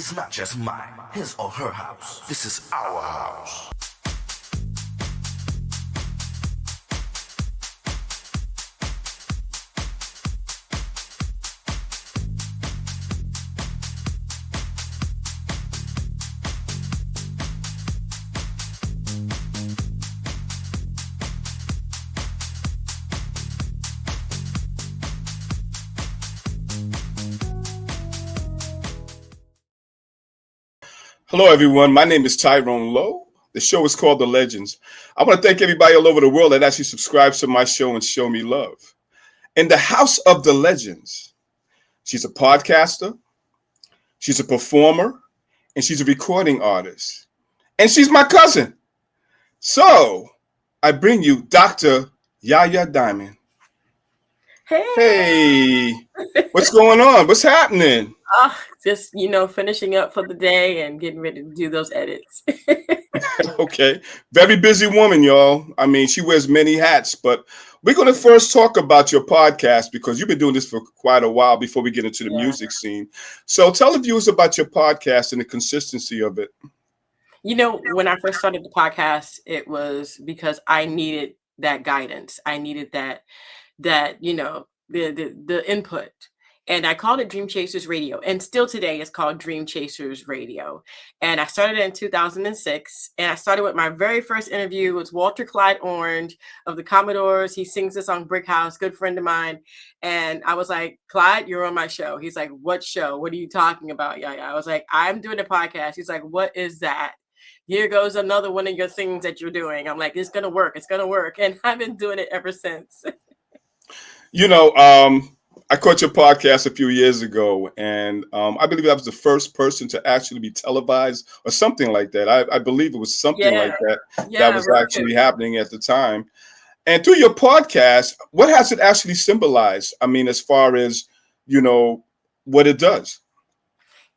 It's not just mine, his or her house. This is our house. Hello, everyone. My name is Tyrone Lowe. The show is called The Legends. I want to thank everybody all over the world that actually subscribes to my show and show me love. In the House of the Legends, she's a podcaster, she's a performer, and she's a recording artist. And she's my cousin. So I bring you Dr. Yaya Diamond. Hey, what's going on? What's happening? Just, finishing up for the day and getting ready to do those edits. Okay. Very busy woman, y'all. I mean, she wears many hats, but we're going to first talk about your podcast because you've been doing this for quite a while before we get into the music scene. So tell the viewers about your podcast and the consistency of it. When I first started the podcast, it was because I needed that guidance. I needed that the input. And I called it Dream Chasers Radio. And still today it's called Dream Chasers Radio. And I started in 2006. And I started with my very first interview. It was Walter Clyde Orange of the Commodores. He sings the song Brick House, good friend of mine. And I was like, Clyde, you're on my show. He's like, what show? What are you talking about, Yaya? I was like, I'm doing a podcast. He's like, what is that? Here goes another one of your things that you're doing. I'm like, it's going to work. It's going to work. And I've been doing it ever since. I caught your podcast a few years ago, and I believe I was the first person to actually be televised or something like that. I believe it was something like that that was actually happening at the time. And through your podcast, what has it actually symbolized? I mean, as far as, what it does.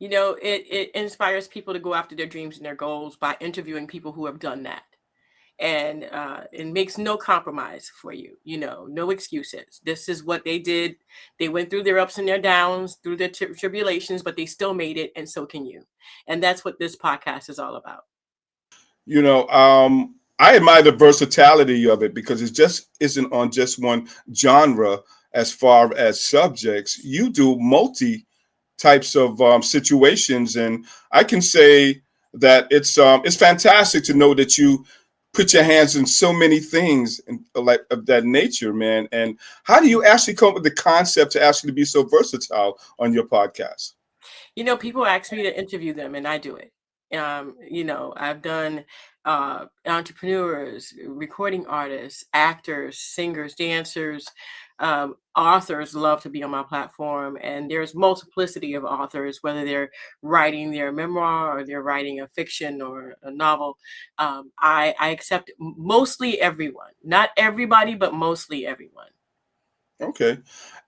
It inspires people to go after their dreams and their goals by interviewing people who have done that. And it makes no compromise for you, no excuses. This is what they did. They went through their ups and their downs, through their tribulations, but they still made it, and so can you. And that's what this podcast is all about. I admire the versatility of it because it just isn't on just one genre as far as subjects. You do multi types of situations, and I can say that it's fantastic to know that you put your hands in so many things and like of that nature, man. And how do you actually come up with the concept to actually be so versatile on your podcast? People ask me to interview them, and I do it. I've done entrepreneurs, recording artists, actors, singers, dancers, authors love to be on my platform. And there's multiplicity of authors, whether they're writing their memoir or they're writing a fiction or a novel. I accept mostly everyone, not everybody, but mostly everyone. Okay.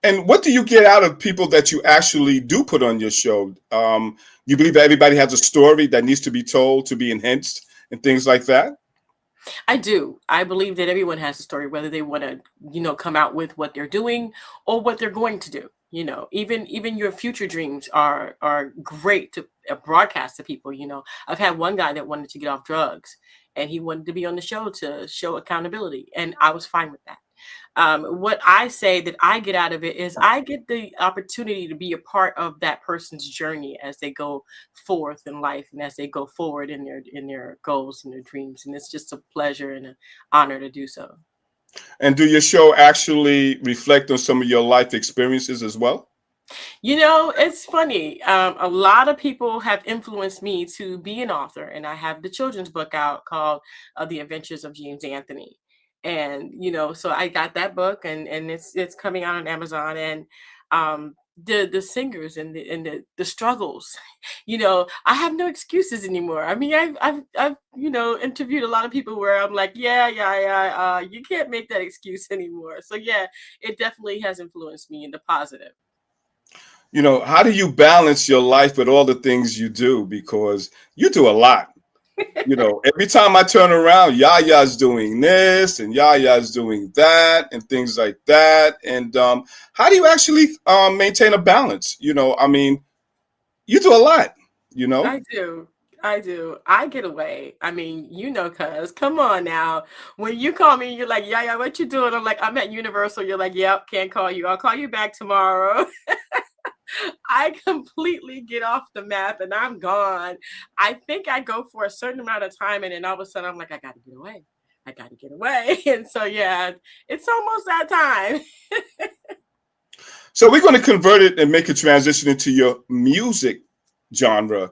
And what do you get out of people that you actually do put on your show? You believe that everybody has a story that needs to be told, to be enhanced, and things like that? I do. I believe that everyone has a story, whether they want to, come out with what they're doing or what they're going to do. Even your future dreams are great to broadcast to people. I've had one guy that wanted to get off drugs, and he wanted to be on the show to show accountability, and I was fine with that. What I say that I get out of it is I get the opportunity to be a part of that person's journey as they go forth in life and as they go forward in their goals and their dreams. And it's just a pleasure and an honor to do so. And do your show actually reflect on some of your life experiences as well? It's funny. A lot of people have influenced me to be an author, and I have the children's book out called The Adventures of James Anthony. And so I got that book, and it's coming out on Amazon. And the singers and the struggles, I have no excuses anymore. I mean, I've interviewed a lot of people where I'm like, yeah, you can't make that excuse anymore. So yeah, it definitely has influenced me in the positive. How do you balance your life with all the things you do? Because you do a lot. Every time I turn around, Yaya's doing this and Yaya's doing that and things like that. And how do you actually maintain a balance? I mean, you do a lot. you know? I do. I do. I get away. I mean, cuz come on now. When you call me, you're like, yeah, yeah, what you doing? I'm like, I'm at Universal. You're like, yep, can't call you. I'll call you back tomorrow. I completely get off the map and I'm gone. I think I go for a certain amount of time and then all of a sudden I'm like, I gotta get away. I gotta get away. And so yeah, it's almost that time. So we're going to convert it and make a transition into your music genre.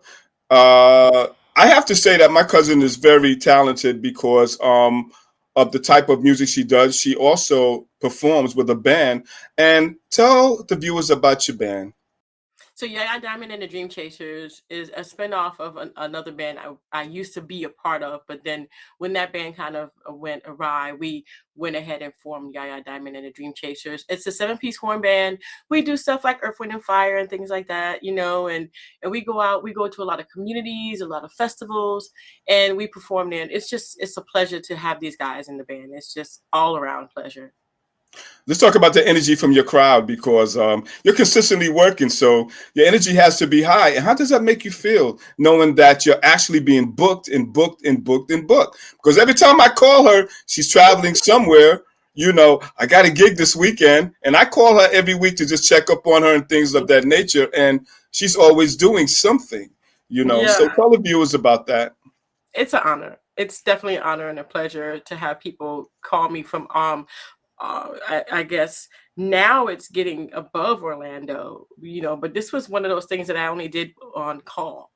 I have to say that my cousin is very talented because of the type of music she does. She also performs with a band. And tell the viewers about your band. So Yaya Diamond and the Dream Chasers is a spinoff of another band I used to be a part of, but then when that band kind of went awry, we went ahead and formed Yaya Diamond and the Dream Chasers. It's a 7-piece horn band. We do stuff like Earth, Wind, and Fire and things like that, and we go out, we go to a lot of communities, a lot of festivals, and we perform there. And it's a pleasure to have these guys in the band. It's just all around pleasure. Let's talk about the energy from your crowd because you're consistently working. So your energy has to be high. And how does that make you feel knowing that you're actually being booked and booked and booked and booked? Because every time I call her, she's traveling somewhere. I got a gig this weekend and I call her every week to just check up on her and things of that nature. And she's always doing something. Yeah. So tell the viewers about that. It's an honor. It's definitely an honor and a pleasure to have people call me from I guess now it's getting above Orlando, but this was one of those things that I only did on call.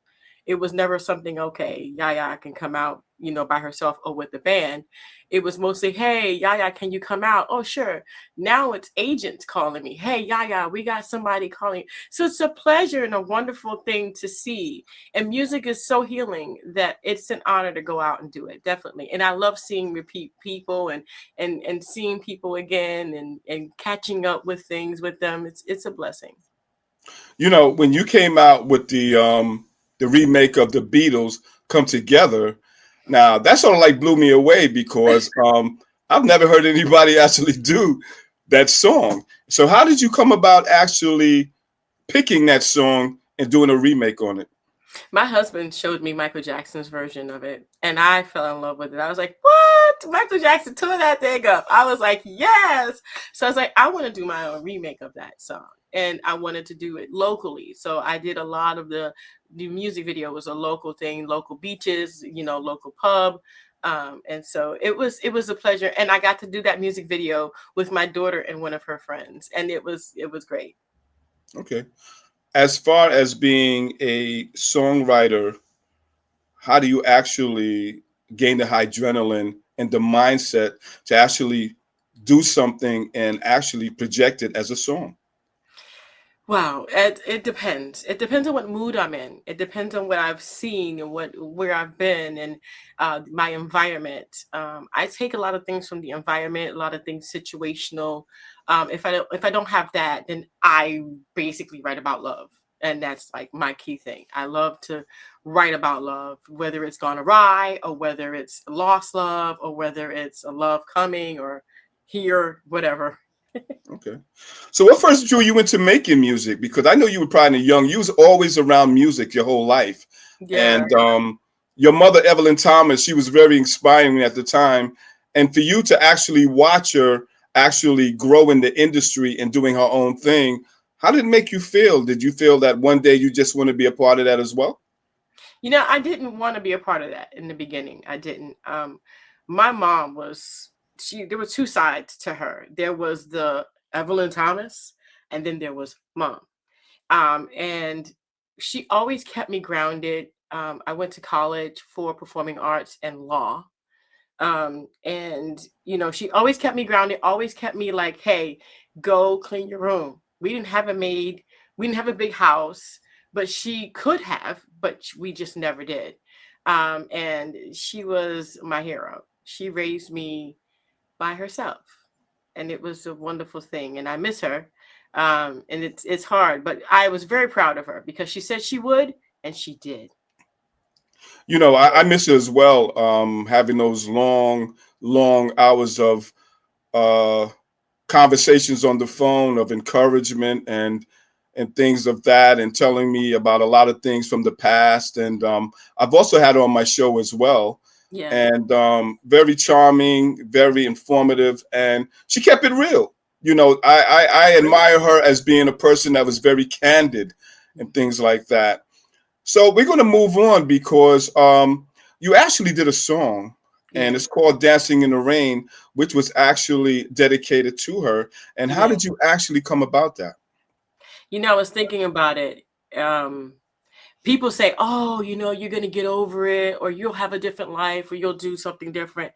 It was never something, okay, Yaya can come out, by herself or with the band. It was mostly, hey, Yaya, can you come out? Oh, sure. Now it's agents calling me. Hey, Yaya, we got somebody calling. So it's a pleasure and a wonderful thing to see. And music is so healing that it's an honor to go out and do it, definitely. And I love seeing repeat people and seeing people again and catching up with things with them. It's a blessing. When you came out with the remake of the Beatles Come Together, now that sort of like blew me away because I've never heard anybody actually do that song. So how did you come about actually picking that song and doing a remake on it? My husband showed me Michael Jackson's version of it, and I fell in love with it. I was like, what? Michael Jackson tore that thing up. I was like, yes. So I was like, I want to do my own remake of that song. And I wanted to do it locally. So I did a lot of the music video was a local thing, local beaches, local pub. And so it was a pleasure. And I got to do that music video with my daughter and one of her friends. And it was great. Okay. As far as being a songwriter, how do you actually gain the adrenaline and the mindset to actually do something and actually project it as a song? Wow, it depends. It depends on what mood I'm in. It depends on what I've seen and where I've been and my environment. I take a lot of things from the environment, a lot of things situational. If I don't have that, then I basically write about love, and that's like my key thing. I love to write about love, whether it's gone awry or whether it's lost love or whether it's a love coming or here, whatever. Okay. So what first drew you into making music? Because I know you were probably young. You was always around music your whole life. Yeah. And your mother, Evelyn Thomas, she was very inspiring at the time. And for you to actually watch her actually grow in the industry and doing her own thing, how did it make you feel? Did you feel that one day you just want to be a part of that as well? I didn't want to be a part of that in the beginning. I didn't. My mom was there were two sides to her. There was the Evelyn Thomas, and then there was mom. And she always kept me grounded. I went to college for performing arts and law. And she always kept me grounded, always kept me like, hey, go clean your room. We didn't have a maid, we didn't have a big house, but she could have, but we just never did. And she was my hero. She raised me by herself, and it was a wonderful thing, and I miss her. And it's hard, but I was very proud of her because she said she would, and she did. I miss her as well, having those long, long hours of uh, conversations on the phone of encouragement and and things of that, and telling me about a lot of things from the past. And I've also had her on my show as well. Yeah. And very charming, very informative, and she kept it real. You know, I admire her as being a person that was very candid and things like that. So we're going to move on because you actually did a song, and Yeah. it's called Dancing in the Rain, which was actually dedicated to her. And how Yeah. did you actually come about that? You know, I was thinking about it. People say, oh, you know, you're going to get over it, or you'll have a different life, or you'll do something different.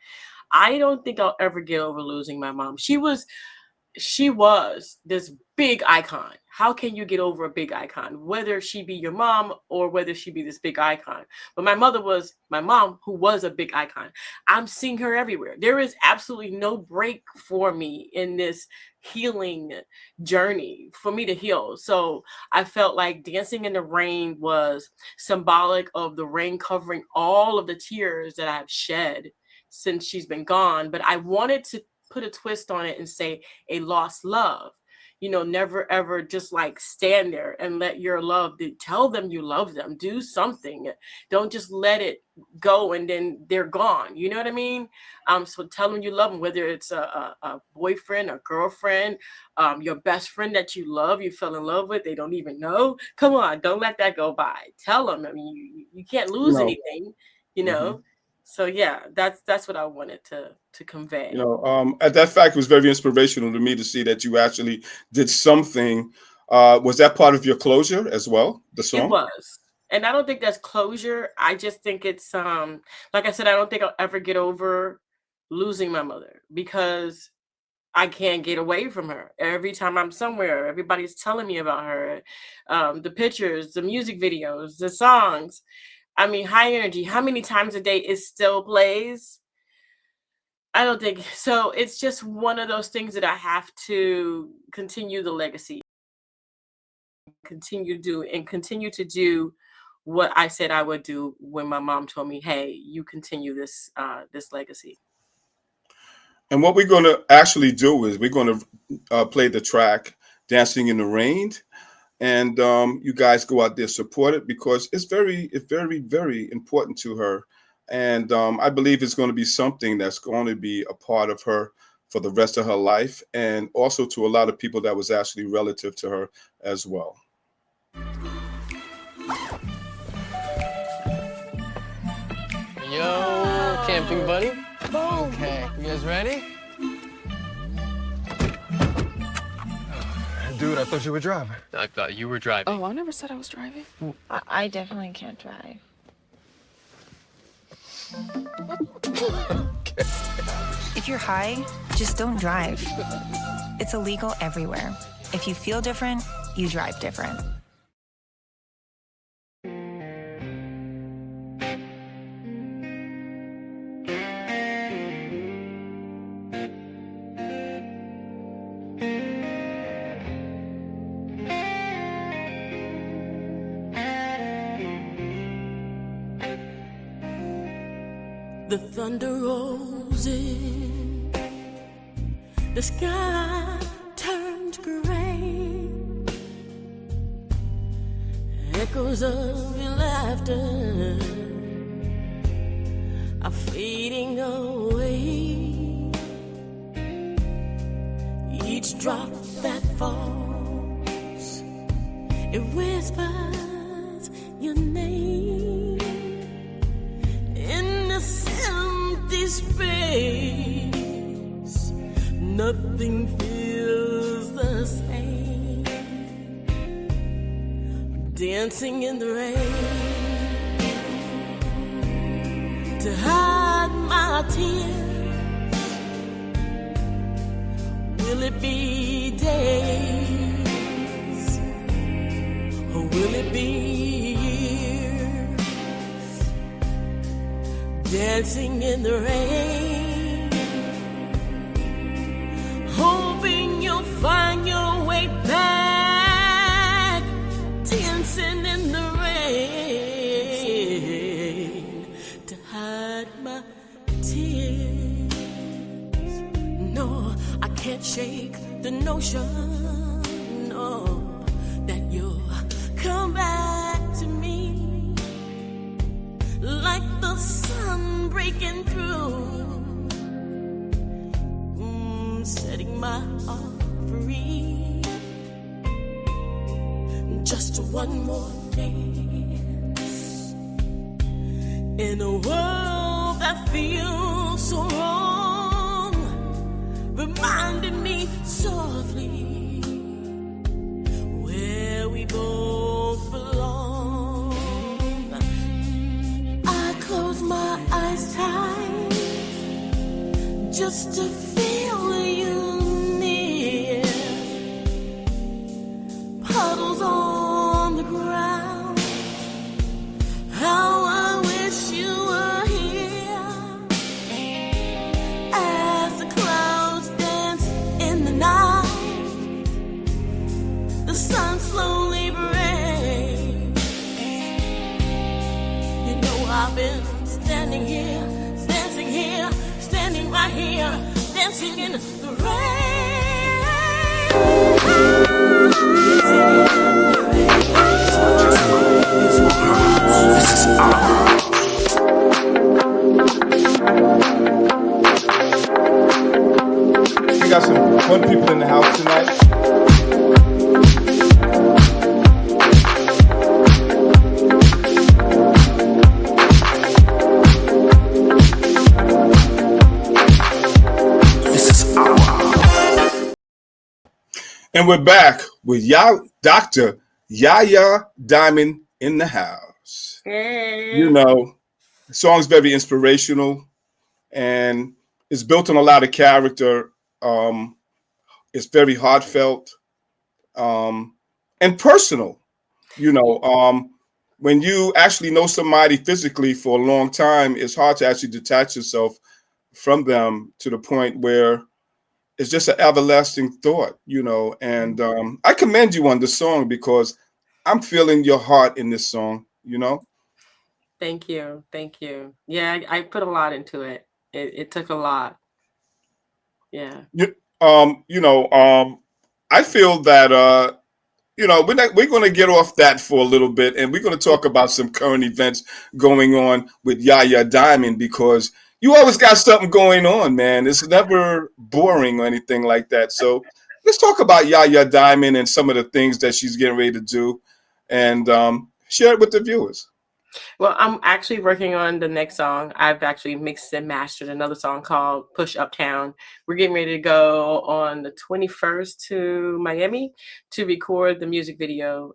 I don't think I'll ever get over losing my mom. She was this big icon. How can you get over a big icon, whether she be your mom or whether she be this big icon? But my mother was my mom, who was a big icon. I'm seeing her everywhere. There is absolutely no break for me in this healing journey for me to heal. So I felt like Dancing in the Rain was symbolic of the rain covering all of the tears that I've shed since she's been gone. But I wanted to put a twist on it and say a lost love. You know, never ever just like stand there and let your love, tell them you love them, do something. Don't just let it go and then they're gone. You know what I mean? So tell them you love them, whether it's a boyfriend, a girlfriend, your best friend that you love, you fell in love with, they don't even know. Come on, don't let that go by. Tell them. I mean, you can't lose anything, you know? So yeah, that's what I wanted to convey. You know, that fact was very inspirational to me to see that you actually did something. Was that part of your closure as well, the song? It was. And I don't think that's closure. I just think it's like I said, I don't think I'll ever get over losing my mother because I can't get away from her. Every time I'm somewhere, everybody's telling me about her. The pictures, the music videos, the songs. I mean, Hi-NRG, how many times a day it still plays? I don't think so. It's just one of those things that I have to continue the legacy, continue to do what I said I would do when my mom told me, "Hey, you continue this legacy." And what we're going to actually do is we're going to play the track "Dancing in the Rain," and you guys go out there, support it, because it's very, very important to her. And I believe it's going to be something that's going to be a part of her for the rest of her life, and also to a lot of people that was actually relative to her as well. Yo, camping buddy. Okay, you guys ready? Dude, I thought you were driving. I thought you were driving. Oh, I never said I was driving. I definitely can't drive. If you're high, just don't drive. It's illegal everywhere. If you feel different, you drive different. The thunder rolls in, the sky turns gray, echoes of your laughter are fading away. Each drop that falls, it whispers your name in this empty space. Nothing feels the same. Dancing in the rain to hide my tears. Will it be days or will it be years? Dancing in the rain, hoping you'll find your way back. Dancing in the rain to hide my tears. No, I can't shake the notion, no, that just one more dance in a world that feels so wrong, reminding me softly where we both belong. I close my eyes tight just to feel you near. Puddles on the ground, how I wish you were here. As the clouds dance in the night, the sun slowly breaks. You know I've been standing here, standing right here, dancing in the rain. This is our house. We got some fun people in the house tonight. This is our house. And we're back with Dr. Yaya Diamond in the house. Hey. You know, the song's very inspirational and it's built on a lot of character. It's very heartfelt and personal. You know, when you actually know somebody physically for a long time, it's hard to actually detach yourself from them to the point where it's just an everlasting thought, you know. And I commend you on the song because I'm feeling your heart in this song, you know. Thank you. Yeah, I put a lot into it. It took a lot. Yeah. I feel that we're going to get off that for a little bit, and we're going to talk about some current events going on with Yaya Diamond because you always got something going on, man. It's never boring or anything like that. So let's talk about Yaya Diamond and some of the things that she's getting ready to do, and share it with the viewers. Well, I'm actually working on the next song. I've actually mixed and mastered another song called Push Uptown. We're getting ready to go on the 21st to Miami to record the music video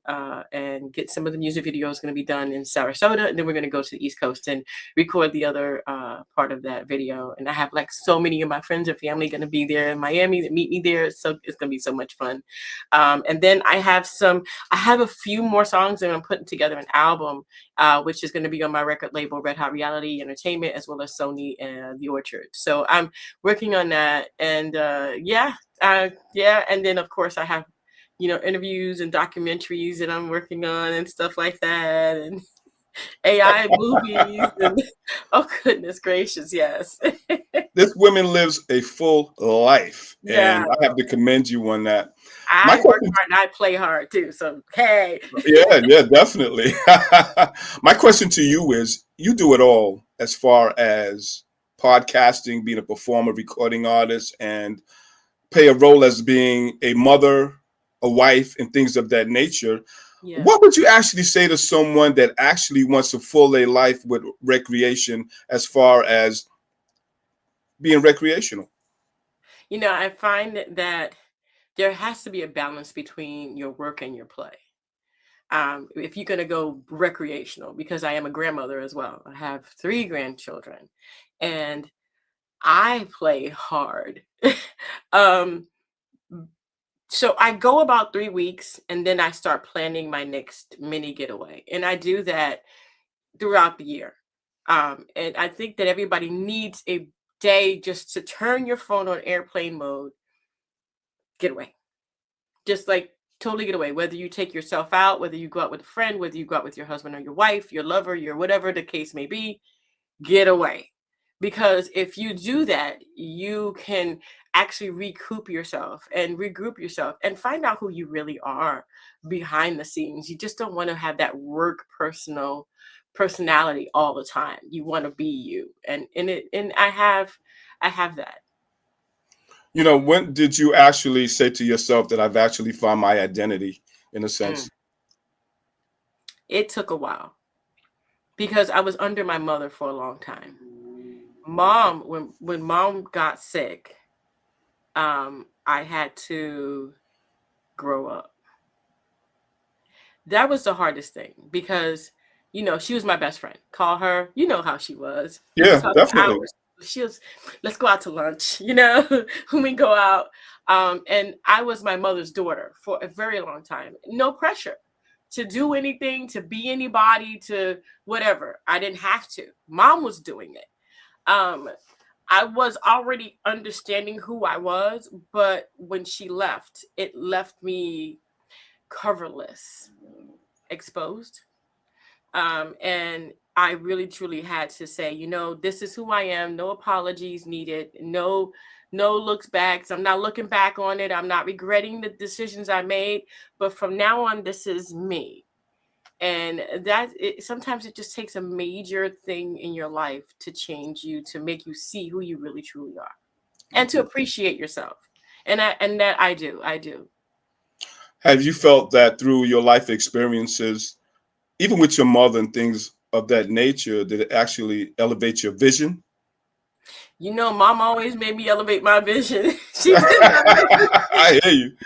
and get some of the music videos going to be done in Sarasota. And then we're going to go to the East Coast and record the other part of that video. And I have like so many of my friends and family going to be there in Miami to meet me there. So it's going to be so much fun. And then I have a few more songs and I'm putting together an album which is going to be on my record label, Red Hot Reality Entertainment, as well as Sony and The Orchard. So I'm working on that. And yeah. And then, of course, I have, interviews and documentaries that I'm working on and stuff like that. And AI movies. And, oh, goodness gracious. Yes. This woman lives a full life. Yeah. And I have to commend you on that. I work hard and I play hard too. So, hey. Yeah, definitely. My question to you is, you do it all as far as podcasting, being a performer, recording artist, and play a role as being a mother, a wife, and things of that nature. Yeah. What would you actually say to someone that actually wants to fill their life with recreation as far as being recreational? I find that there has to be a balance between your work and your play. If you're going to go recreational, because I am a grandmother as well. I have 3 grandchildren and I play hard. So I go about 3 weeks and then I start planning my next mini getaway. And I do that throughout the year. And I think that everybody needs a day just to turn your phone on airplane mode, get away. Just like totally get away, whether you take yourself out, whether you go out with a friend, whether you go out with your husband or your wife, your lover, your whatever the case may be, get away. Because if you do that, you can actually recoup yourself and regroup yourself and find out who you really are behind the scenes. You just don't want to have that work personality all the time. You want to be you. And I have that. When did you actually say to yourself that I've actually found my identity in a sense? It took a while because I was under my mother for a long time. Mom, when mom got sick, I had to grow up. That was the hardest thing because, you know, she was my best friend. Call her, you know how she was. We Yeah, talk for definitely. hours. She was, let's go out to lunch, you know, when we go out. And I was my mother's daughter for a very long time. No pressure to do anything, to be anybody, to whatever. I didn't have to. Mom was doing it. Um, I was already understanding who I was, but when she left, it left me coverless, exposed. And I really truly had to say, you know, this is who I am. No apologies needed. No looks backs. I'm not looking back on it. I'm not regretting the decisions I made. But from now on, this is me. And sometimes it just takes a major thing in your life to change you, to make you see who you really truly are, and to appreciate yourself. And that I do. I do. Have you felt that through your life experiences, even with your mother and things of that nature, did it actually elevate your vision? You know, mom always made me elevate my vision. She did that. I hear you.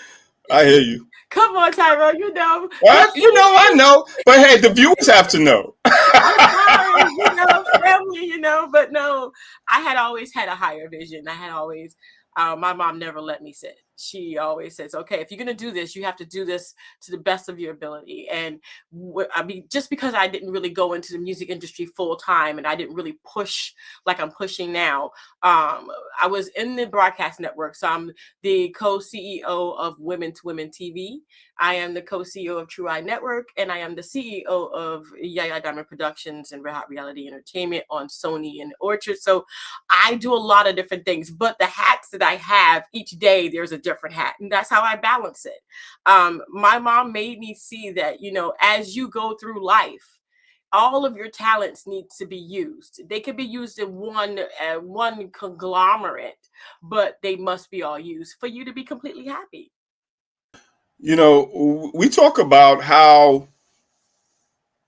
I hear you. Come on, Tyrone, you know. Well, you know, I know, but hey, the viewers have to know. I'm sorry, you know, family, you know, but no, I had always had a higher vision. I had always, my mom never let me sit. She always says, okay, if you're going to do this, you have to do this to the best of your ability. And I mean, just because I didn't really go into the music industry full time and I didn't really push like I'm pushing now, I was in the broadcast network. So I'm the co-CEO of Women to Women TV. I am the co-CEO of True Eye Network, and I am the CEO of Yaya Productions and Red Hot Reality Entertainment on Sony and Orchard. So I do a lot of different things, but the hats that I have each day, there's a different hat, and that's how I balance it. My mom made me see that, you know, as you go through life, all of your talents need to be used. They could be used in one conglomerate, but they must be all used for you to be completely happy. You know, we talk about how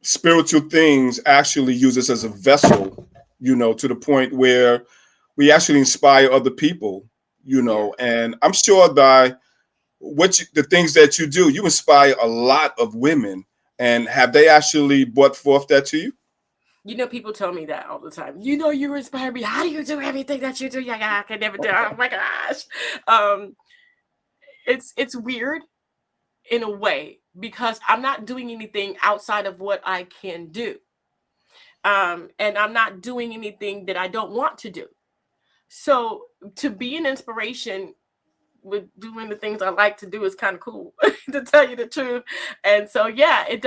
spiritual things actually use us as a vessel, you know, to the point where we actually inspire other people, you Yeah. know, and I'm sure by the things that you do, you inspire a lot of women. And have they actually brought forth that to you? You know, people tell me that all the time. You know, you inspire me. How do you do everything that you do? Yeah, I can never do. Oh my gosh. Um, it's weird in a way because I'm not doing anything outside of what I can do. And I'm not doing anything that I don't want to do. So to be an inspiration with doing the things I like to do is kind of cool, to tell you the truth. And so yeah, it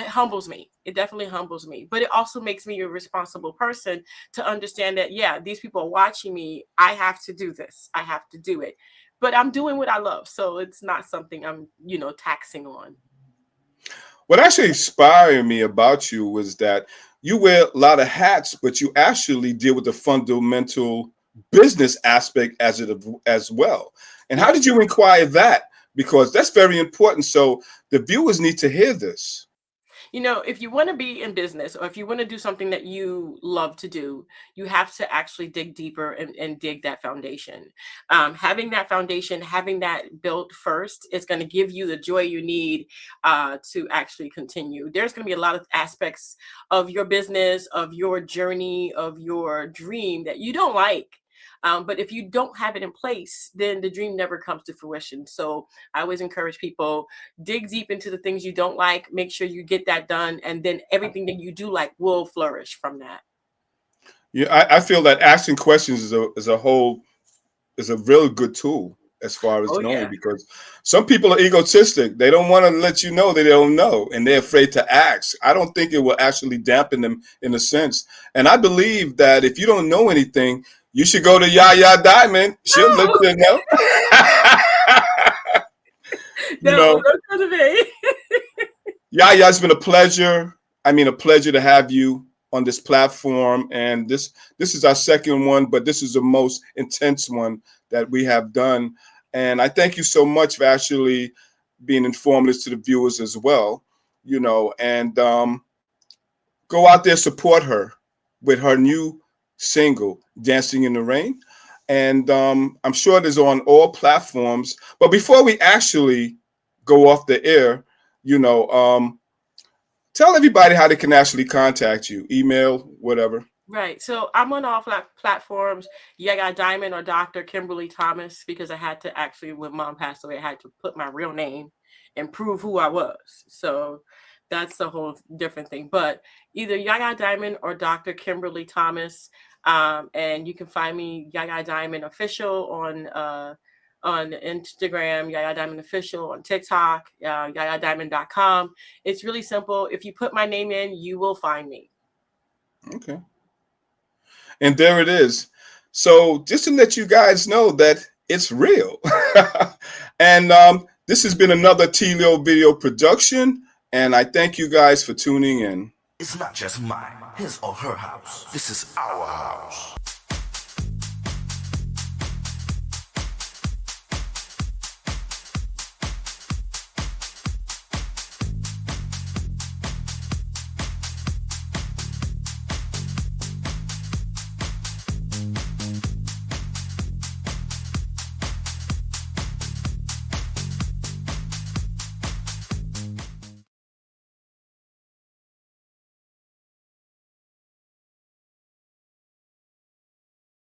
humbles me. It definitely humbles me. But it also makes me a responsible person to understand that yeah, these people are watching me. I have to do this. I have to do it. But I'm doing what I love. So it's not something I'm, you know, taxing on. What actually inspired me about you was that you wear a lot of hats, but you actually deal with the fundamental business aspect as well. And how Yes. did you inquire that? Because that's very important. So the viewers need to hear this. You know, if you want to be in business or if you want to do something that you love to do, you have to actually dig deeper and dig that foundation. Having that foundation, having that built first, is going to give you the joy you need to actually continue. There's going to be a lot of aspects of your business, of your journey, of your dream that you don't like. But if you don't have it in place, then the dream never comes to fruition. So I always encourage people, dig deep into the things you don't like, make sure you get that done, and then everything that you do like will flourish from that. Yeah, I feel that asking questions is a really good tool as far as Oh knowing, yeah. because some people are egotistic. They don't want to let you know they don't know, and they're afraid to ask. I don't think it will actually dampen them in a sense. And I believe that if you don't know anything, you should go to Yaya Diamond. She'll let No, you know. You no, know, don't come to me. Yaya, it's been a pleasure. I mean, a pleasure to have you on this platform. And this is our second one, but this is the most intense one that we have done. And I thank you so much for actually being informative to the viewers as well. you know, and go out there, support her with her new single, Dancing in the Rain. And I'm sure it is on all platforms. But before we actually go off the air, you know, tell everybody how they can actually contact you, email, whatever. Right. So I'm on all platforms. Yaya Diamond or Dr. Kimberly Thomas, because I had to actually, when mom passed away, I had to put my real name and prove who I was. So that's a whole different thing. But either Yaya Diamond or Dr. Kimberly Thomas. And you can find me Yaya Diamond Official on Instagram, Yaya Diamond Official, on TikTok, YayaDiamond.com. It's really simple. If you put my name in, you will find me. Okay. And there it is. So just to let you guys know that it's real. And this has been another T-Leo video production. And I thank you guys for tuning in. It's not just mine, his or her house. This is our house.